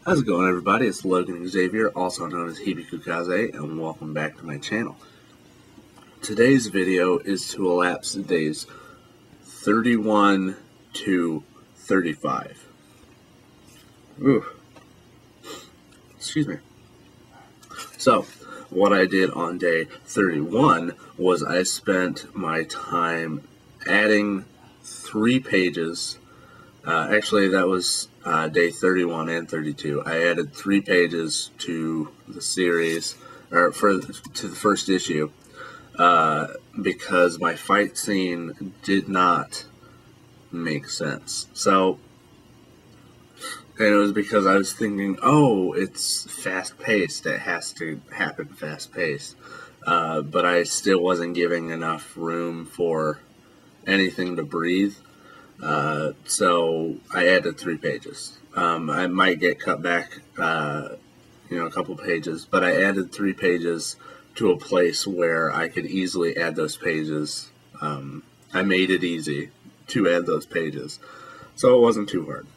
How's it going, everybody? It's Logan Xavier, also known as Hibikukaze, and welcome back to my channel. Today's video is to elapse the days 31 to 35. Ooh. Excuse me. So, what I did on day 31 was I spent my time adding 3 pages. Actually, that was day 31 and 32. I added 3 pages to the series, or to the first issue, because my fight scene did not make sense. So, and it was because I was thinking, oh, it's fast-paced. It has to happen fast-paced. But I still wasn't giving enough room for anything to breathe. So I added 3 pages. I might get cut back, a couple pages, but I added 3 pages to a place where I could easily add those pages. I made it easy to add those pages, so it wasn't too hard.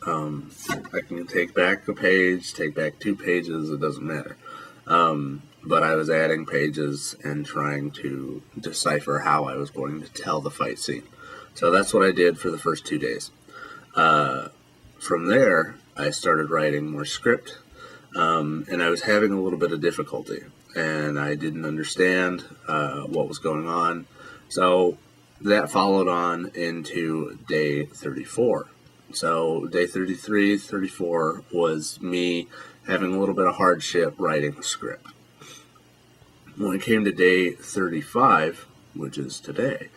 I can take back a page, take back 2 pages, it doesn't matter. But I was adding pages and trying to decipher how I was going to tell the fight scene. So that's what I did for the first 2 days. From there, I started writing more script, and I was having a little bit of difficulty, and I didn't understand what was going on. So that followed on into day 34. So day 33, 34 was me having a little bit of hardship writing a script. When it came to day 35, which is today,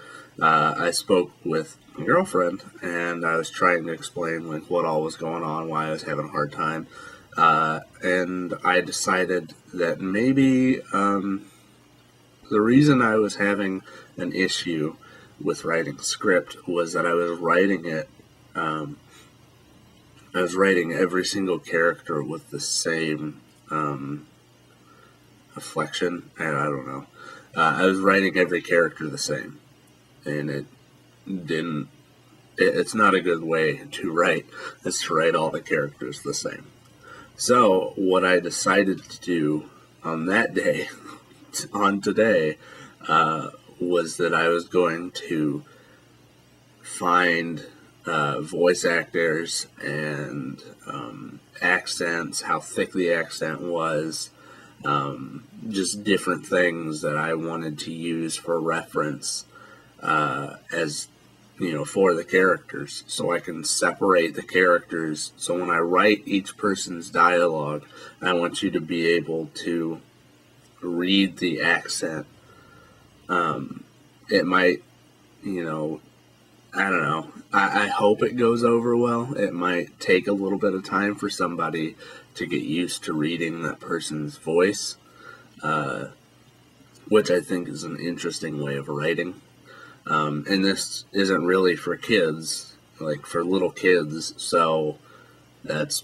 I spoke with my girlfriend, and I was trying to explain what all was going on, why I was having a hard time, and I decided that maybe the reason I was having an issue with writing script was that I was writing it. I was writing every single character with the same afflection, and I don't know. I was writing every character the same, and it's not a good way to write, is to write all the characters the same. So what I decided to do on that day, on today, was that I was going to find voice actors and accents, how thick the accent was, just different things that I wanted to use for reference as, for the characters, so I can separate the characters. So when I write each person's dialogue, I want you to be able to read the accent. It might, I don't know. I hope it goes over well. It might take a little bit of time for somebody to get used to reading that person's voice, which I think is an interesting way of writing. And this isn't really for kids, like for little kids, so that's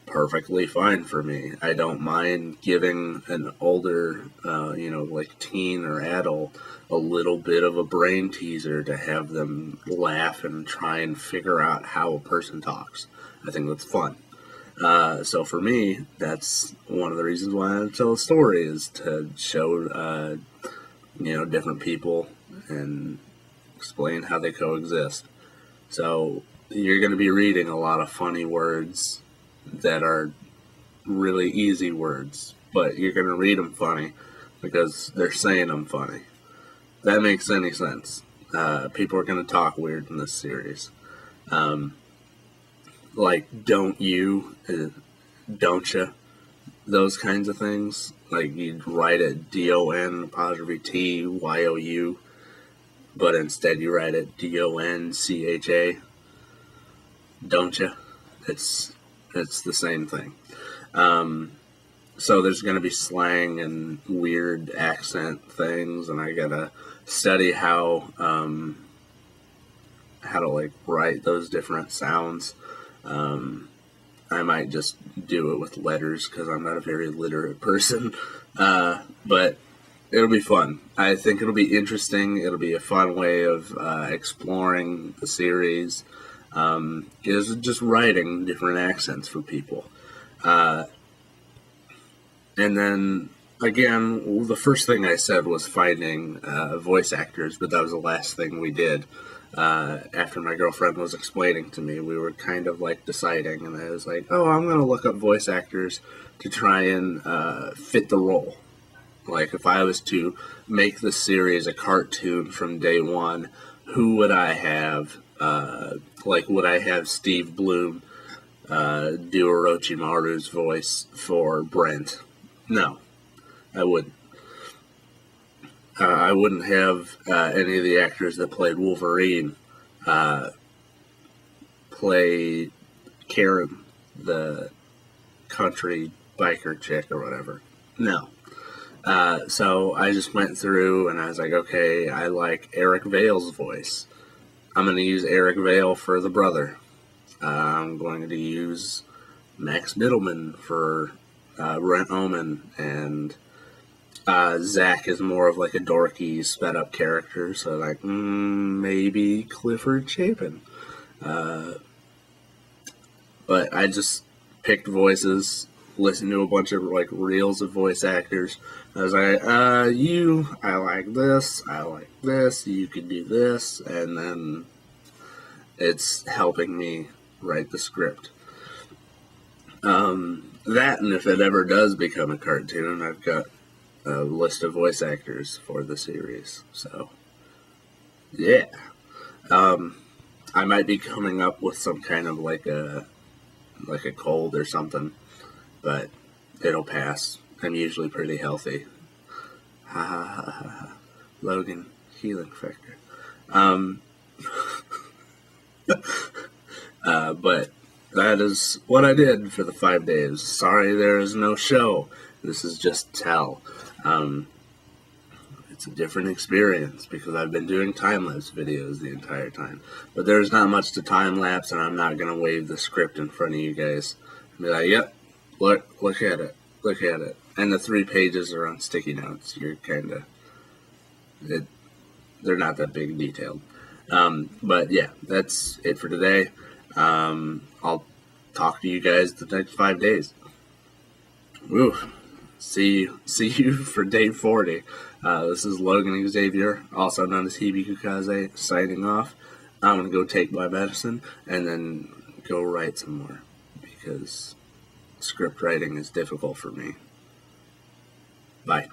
perfectly fine for me. I don't mind giving an older, like teen or adult, a little bit of a brain teaser to have them laugh and try and figure out how a person talks. I think that's fun. So for me, that's one of the reasons why I tell a story, is to show, different people and explain how they coexist. So you're going to be reading a lot of funny words that are really easy words, but you're going to read them funny because they're saying them funny. If that makes any sense. People are going to talk weird in this series. Like, don't you, don't ya, those kinds of things. Like, you'd write it D-O-N''T-Y-O-U, but instead you write it D-O-N-C-H-A. Don't ya? It's the same thing. So there's going to be slang and weird accent things, and I gotta study how to write those different sounds. I might just do it with letters because I'm not a very literate person, but it'll be fun. I think it'll be interesting. It'll be a fun way of exploring the series. is just writing different accents for people. And then, again, the first thing I said was finding voice actors, but that was the last thing we did. After my girlfriend was explaining to me, we were kind of like deciding, and I was like, oh, I'm going to look up voice actors to try and fit the role. Like, if I was to make the series a cartoon from day one, who would I have? Would I have Steve Bloom do Orochimaru's voice for Brent? No, I wouldn't. I wouldn't have any of the actors that played Wolverine play Karen, the country biker chick or whatever. No. So I just went through and I was like, okay, I like Eric Vale's voice. I'm going to use Eric Vale for the brother. I'm going to use Max Middleman for Rent Omen, and Zach is more of like a dorky, sped up character, so like, maybe Clifford Chapin. But I just picked voices, listened to a bunch of like reels of voice actors. I was like, I like this, you could do this, and then it's helping me write the script. That, and if it ever does become a cartoon, I've got a list of voice actors for the series. So, yeah. I might be coming up with some kind of like a cold or something, but it'll pass. I'm usually pretty healthy. Ha ha ha ha ha. Logan, healing factor. But that is what I did for the 5 days. Sorry there is no show. This is just tell. It's a different experience because I've been doing time-lapse videos the entire time. But there's not much to time-lapse, and I'm not going to wave the script in front of you guys and be like, yep, look at it. Look at it. And the 3 pages are on sticky notes. You're kind of... They're not that big detailed. But yeah, that's it for today. I'll talk to you guys the next 5 days. Woo. See you for day 40. This is Logan Xavier, also known as Hebe Kukaze, signing off. I'm going to go take my medicine and then go write some more because script writing is difficult for me. Bye.